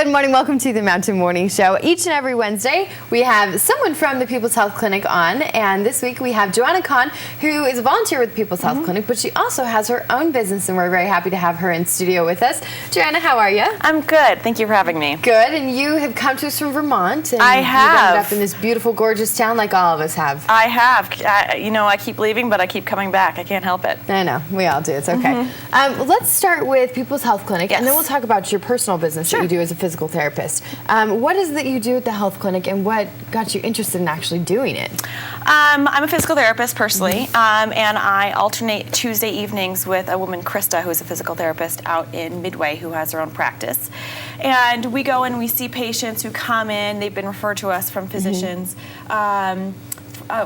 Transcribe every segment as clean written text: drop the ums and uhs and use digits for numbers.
Good morning. Welcome to the Mountain Morning Show. Each and every Wednesday, we have someone from the People's Health Clinic on, and this week we have Joanna Kahn, who is a volunteer with the People's Health Clinic, but she also has her own business, and we're very happy to have her in studio with us. Joanna, how are you? I'm good. Thank you for having me. Good. And you have come to us from Vermont. And I have. You've ended up in this beautiful, gorgeous town like all of us have. I have. I keep leaving, but I keep coming back. I can't help it. I know. We all do. It's okay. Let's start with People's Health Clinic, and then we'll talk about your personal business that you do as a physical therapist. What is it that you do at the health clinic, and what got you interested in actually doing it? I'm a physical therapist personally, and I alternate Tuesday evenings with a woman, Krista, who's a physical therapist out in Midway, who has her own practice. And we go and we see patients who come in. They've been referred to us from physicians.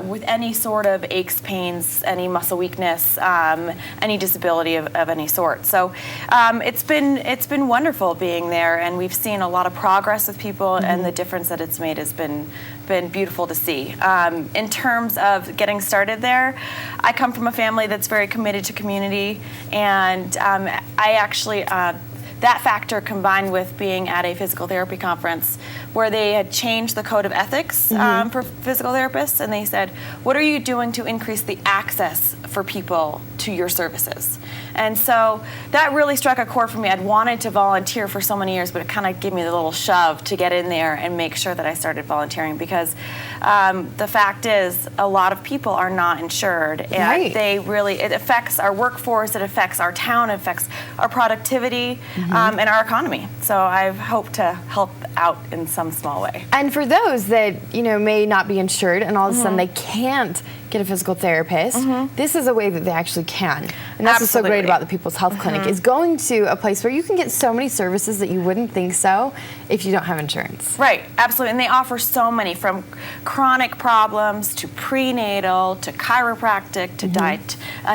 With any sort of aches, pains, any muscle weakness, any disability of any sort. So it's been wonderful being there, and we've seen a lot of progress with people, and the difference that it's made has been beautiful to see. In terms of getting started there, I come from a family that's very committed to community, and I actually that factor combined with being at a physical therapy conference where they had changed the code of ethics for physical therapists, and they said, what are you doing to increase the access for people to your services? And so that really struck a chord for me. I'd wanted to volunteer for so many years, but it kind of gave me the little shove to get in there and make sure that I started volunteering, because the fact is a lot of people are not insured, and it affects our workforce, it affects our town, it affects our productivity and our economy. So I hope to help out in some small way. And for those that may not be insured and all of a sudden they can't get a physical therapist, this is a way that they actually can. And that's what's so great about the People's Health Clinic, is going to a place where you can get so many services that you wouldn't think so if you don't have insurance. Right, absolutely. And they offer so many, from chronic problems to prenatal to chiropractic to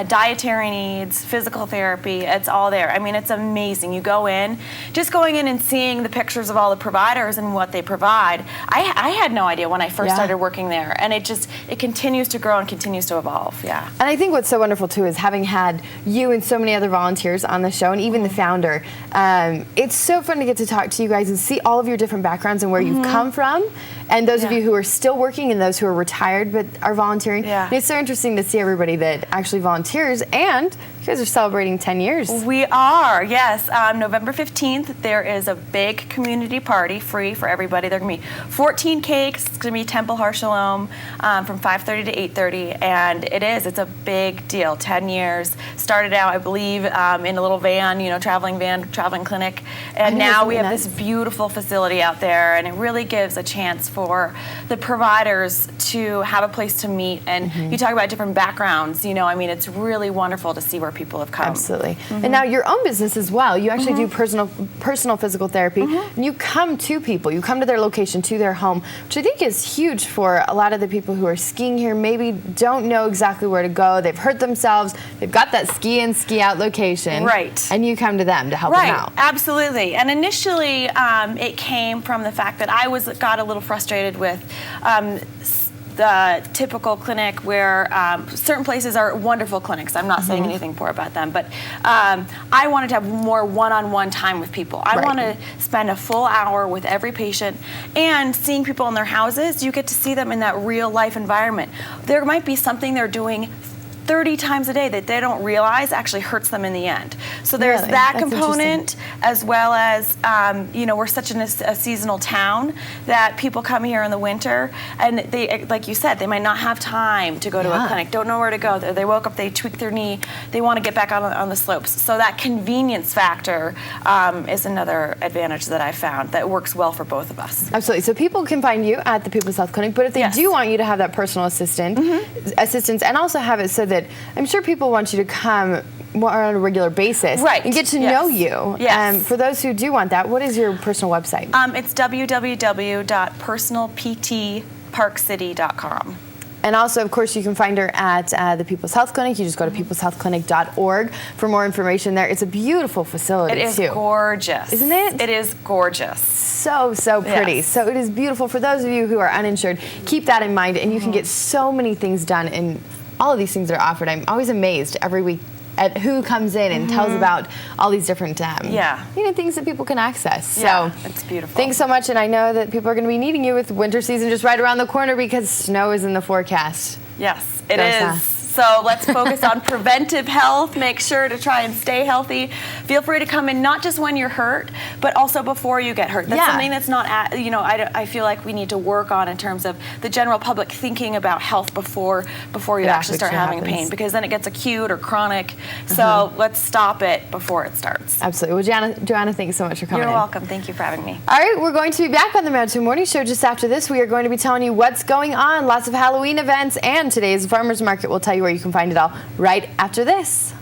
dietary needs, physical therapy. It's all there. I mean, it's amazing. You go in, just going in and seeing the pictures of all the providers and what they provide. I had no idea when I first started working there, and it continues to grow and continues to evolve. Yeah. And I think what's so wonderful too is having had you and so many other volunteers on the show, and even the founder. It's so fun to get to talk to you guys and see all of your different backgrounds and where you've come from, and those of you who are still working and those who are retired but are volunteering. And it's so interesting to see everybody that actually volunteers, and you guys are celebrating 10 years. We are, yes. November 15th, there is a big community party, free for everybody. There are going to be 14 cakes. It's going to be Temple Har Shalom from 5:30 to 8:30, and it's a big deal. 10 years. Started out, I believe, in a little van, traveling clinic, and now we have this beautiful facility out there, and it really gives a chance for the providers to have a place to meet. And you talk about different backgrounds, it's really wonderful to see where people have come. Absolutely. And now your own business as well. You actually do personal physical therapy, and you come to people. You come to their location, to their home, which I think is huge for a lot of the people who are skiing here, maybe don't know exactly where to go. They've hurt themselves. They've got that ski in, ski out location. Right. And you come to them to help them out. Absolutely. And initially, it came from the fact that I got a little frustrated with the typical clinic where certain places are wonderful clinics. I'm not saying anything poor about them, but I wanted to have more one-on-one time with people. I want to spend a full hour with every patient, and seeing people in their houses, you get to see them in that real life environment. There might be something they're doing 30 times a day that they don't realize actually hurts them in the end. So there's that component, as well as, we're such a seasonal town that people come here in the winter, and they, like you said, they might not have time to go to a clinic, don't know where to go. They woke up, they tweaked their knee, they want to get back on the slopes. So that convenience factor is another advantage that I found that works well for both of us. Absolutely. So people can find you at the People's Health Clinic, but if they do want you to have that personal assistance, and also have it so that I'm sure people want you to come more on a regular basis and get to know you. For those who do want that, what is your personal website? It's www.personalptparkcity.com. And also, of course, you can find her at the People's Health Clinic. You just go to peopleshealthclinic.org for more information there. It's a beautiful facility, too. It is gorgeous. Isn't it? It is gorgeous. So pretty. Yes. So it is beautiful. For those of you who are uninsured, keep that in mind, and you can get so many things done, and all of these things are offered. I'm always amazed every week at who comes in and tells about all these different things that people can access. Yeah, so it's beautiful. Thanks so much, and I know that people are going to be needing you with winter season just right around the corner because snow is in the forecast. Yes, it is. So let's focus on preventive health. Make sure to try and stay healthy. Feel free to come in not just when you're hurt, but also before you get hurt. That's something that's not, I feel like we need to work on in terms of the general public thinking about health before you actually start having pain, because then it gets acute or chronic. So let's stop it before it starts. Absolutely. Well, Joanna, thank you so much for coming in. You're welcome. Thank you for having me. All right, we're going to be back on the Mountain Morning Show just after this. We are going to be telling you what's going on, lots of Halloween events, and today's farmers market. We'll tell you where you can find it all right after this.